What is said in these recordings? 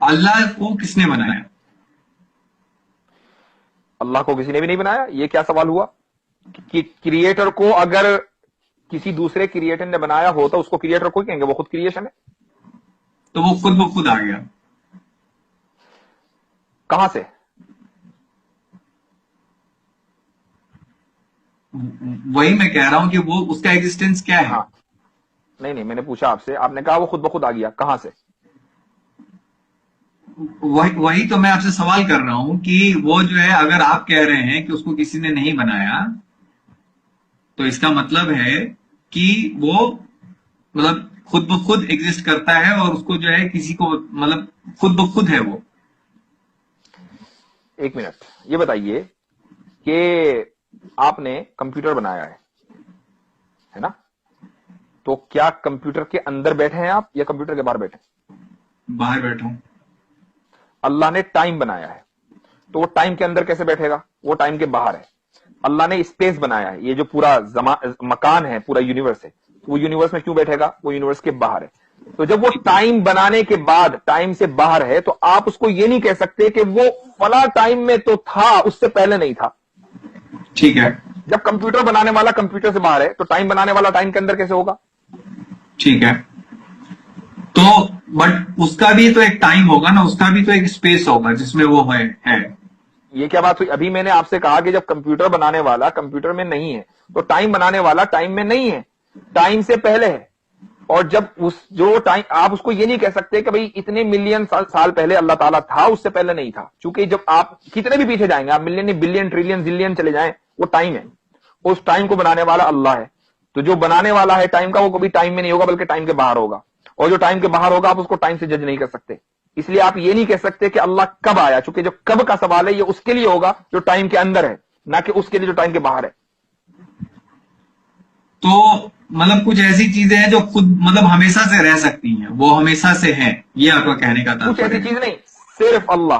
अल्लाह को किसने बनाया? अल्लाह को किसी ने भी नहीं बनाया। ये क्या सवाल हुआ कि क्रिएटर को अगर किसी दूसरे क्रिएटर ने बनाया हो तो उसको क्रिएटर को कहेंगे, वो खुद क्रिएशन है। तो वो खुद ब खुद आ गया कहां से? वही मैं कह रहा हूं कि वो उसका एग्जिस्टेंस क्या है? हाँ, नहीं, मैंने पूछा आपसे, आपने कहा वो खुद ब खुद आ गया, कहां से? वही तो मैं आपसे सवाल कर रहा हूं कि वो जो है, अगर आप कह रहे हैं कि उसको किसी ने नहीं बनाया, तो इसका मतलब है कि वो मतलब खुद ब खुद एग्जिस्ट करता है और उसको जो है किसी को मतलब खुद ब खुद है वो। एक मिनट, ये बताइए कि आपने कंप्यूटर बनाया है ना? तो क्या कंप्यूटर के अंदर बैठे हैं आप या कंप्यूटर के बाहर बैठे हैं? बाहर बैठा हूं। अल्लाह ने टाइम बनाया है, तो वो टाइम के अंदर कैसे बैठेगा? वो टाइम के बाहर है। अल्लाह ने स्पेस बनाया है, ये जो पूरा मकान है, पूरा यूनिवर्स है, वो यूनिवर्स में क्यों बैठेगा? वो यूनिवर्स के बाहर है। तो जब वो टाइम बनाने के बाद टाइम से बाहर है, तो आप उसको ये नहीं कह सकते कि वो फला टाइम में तो था, उससे पहले नहीं था। ठीक है। जब कंप्यूटर बनाने वाला कंप्यूटर से बाहर है, तो टाइम बनाने वाला टाइम के अंदर कैसे होगा? ठीक है, तो बट उसका भी तो एक टाइम होगा ना, उसका भी तो एक स्पेस होगा जिसमें वो है। ये क्या बात हुई? अभी मैंने आपसे कहा कि जब कंप्यूटर बनाने वाला कंप्यूटर में नहीं है, तो टाइम बनाने वाला टाइम में नहीं है, टाइम से पहले है। और जब उस जो टाइम, आप उसको ये नहीं कह सकते कि भाई इतने मिलियन साल पहले अल्लाह ताला था, उससे पहले नहीं था। क्योंकि जब आप कितने भी पीछे जाएंगे, आप मिलियन बिलियन ट्रिलियन जिलियन चले जाएं, वो टाइम है। उस टाइम को बनाने वाला अल्लाह है। तो जो बनाने वाला है टाइम का, वो कभी टाइम में नहीं होगा, बल्कि टाइम के बाहर होगा। और जो टाइम के बाहर होगा, आप उसको टाइम से जज नहीं कर सकते। इसलिए आप ये नहीं कह सकते कि अल्लाह कब आया, क्योंकि जो कब का सवाल है, ये उसके लिए होगा जो टाइम के अंदर है, ना कि उसके लिए जो टाइम के बाहर है। तो मतलब कुछ ऐसी चीजें हैं जो खुद मतलब हमेशा से रह सकती हैं, वो हमेशा से है, ये आपका कहने का कुछ तात्पर्य ऐसी है? चीज नहीं, सिर्फ अल्लाह।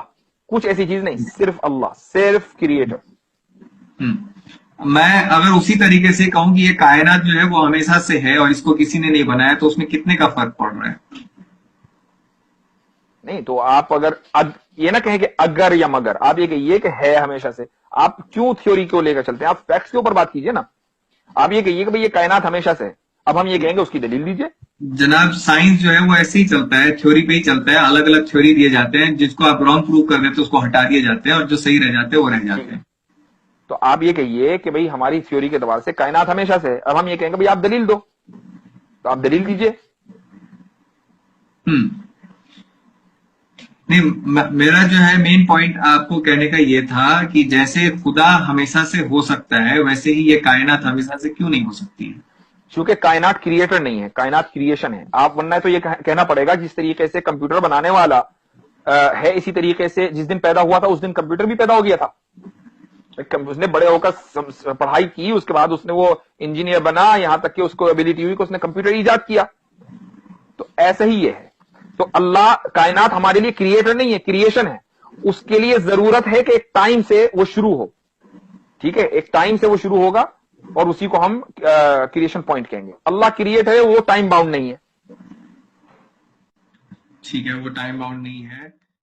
कुछ ऐसी चीज नहीं, सिर्फ अल्लाह, सिर्फ क्रिएटर। मैं अगर उसी तरीके से कहूं कि ये कायनात जो है वो हमेशा से है और इसको किसी ने नहीं बनाया, तो उसमें कितने का फर्क पड़ रहा है? नहीं, तो आप अगर ये ना कहें कि अगर या मगर, आप ये कहिए कि है हमेशा से। आप क्यों थ्योरी को लेकर चलते हैं? आप फैक्ट्स के ऊपर बात कीजिए ना। आप ये कहिए कि भाई ये कायनात हमेशा से है, अब हम ये कहेंगे उसकी दलील दीजिए। जनाब, साइंस जो है वो ऐसे ही चलता है, थ्योरी पे ही चलता है। अलग अलग थ्योरी दिए जाते हैं, जिसको आप रॉन्ग प्रूव कर देते हैं उसको हटा दिए जाते हैं, और जो सही रह जाते हैं वो रह जाते हैं। तो आप ये कहिए कि भाई हमारी थ्योरी के एतबार से कायनात हमेशा से है, अब हम ये कहेंगे भाई आप दलील दो, तो आप दलील दीजिए। नहीं, मेरा जो है मेन पॉइंट आपको कहने का ये था कि जैसे खुदा हमेशा से हो सकता है, वैसे ही ये कायनात हमेशा से क्यों नहीं हो सकती है? क्योंकि कायनात क्रिएटर नहीं है, कायनात क्रिएशन है। आप वरना तो ये कहना पड़ेगा जिस तरीके से कंप्यूटर बनाने वाला है, इसी तरीके से जिस दिन पैदा हुआ था उस दिन कंप्यूटर भी पैदा हो गया था। उसने बड़े होकर पढ़ाई की, उसके बाद उसने वो इंजीनियर बना, यहां तक कि उसको एबिलिटी हुई कि उसने कंप्यूटर ईजाद किया। तो ऐसा ही ये है। तो अल्लाह, कायनात हमारे लिए क्रिएटर नहीं है, क्रिएशन है। उसके लिए जरूरत है कि एक टाइम से वो शुरू हो। ठीक है, एक टाइम से वो शुरू होगा और उसी को हम क्रिएशन पॉइंट कहेंगे। अल्लाह क्रिएट है, वो टाइम बाउंड नहीं है। ठीक है, वो टाइम बाउंड नहीं है।